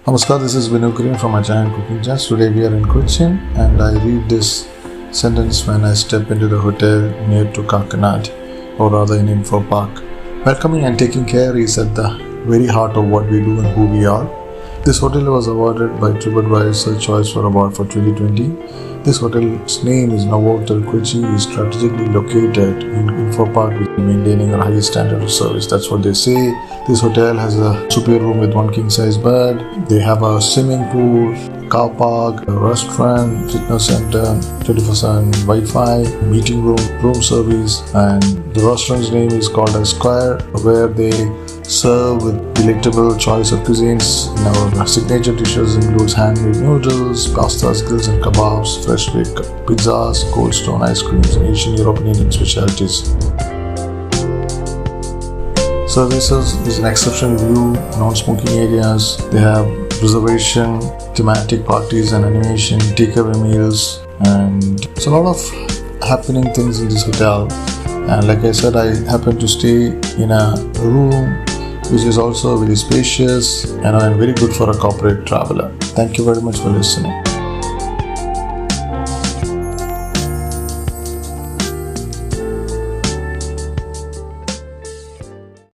Namaskar, this is Vinu Green from Giant Cooking Jazz. Today we are in Cochin and I read this sentence when I step into the hotel near to Kakinad, or rather in Info Park. Welcoming and taking care is at the very heart of what we do and who we are. This hotel was awarded by TripAdvisor Choice for Award for 2020. This hotel's name is Novotel Kochi, is strategically located in Info Park, which is maintaining a high standard of service. That's what they say. This hotel has a superior room with one king size bed. They have a swimming pool, car park, a restaurant, fitness center, 24/7 Wi-Fi, meeting room service, and the restaurant's name is called as Square, where they serve with delectable choice of cuisines. Our signature dishes includes handmade noodles, pastas, grills and kebabs, fresh baked pizzas, cold stone ice creams, and Asian, European, Indian specialties. Services is an exceptional view, non-smoking areas. They have reservation, thematic parties and animation, takeaway meals, and it's a lot of happening things in this hotel. And like I said, I happen to stay in a room which is also very spacious and very good for a corporate traveler. Thank you very much for listening.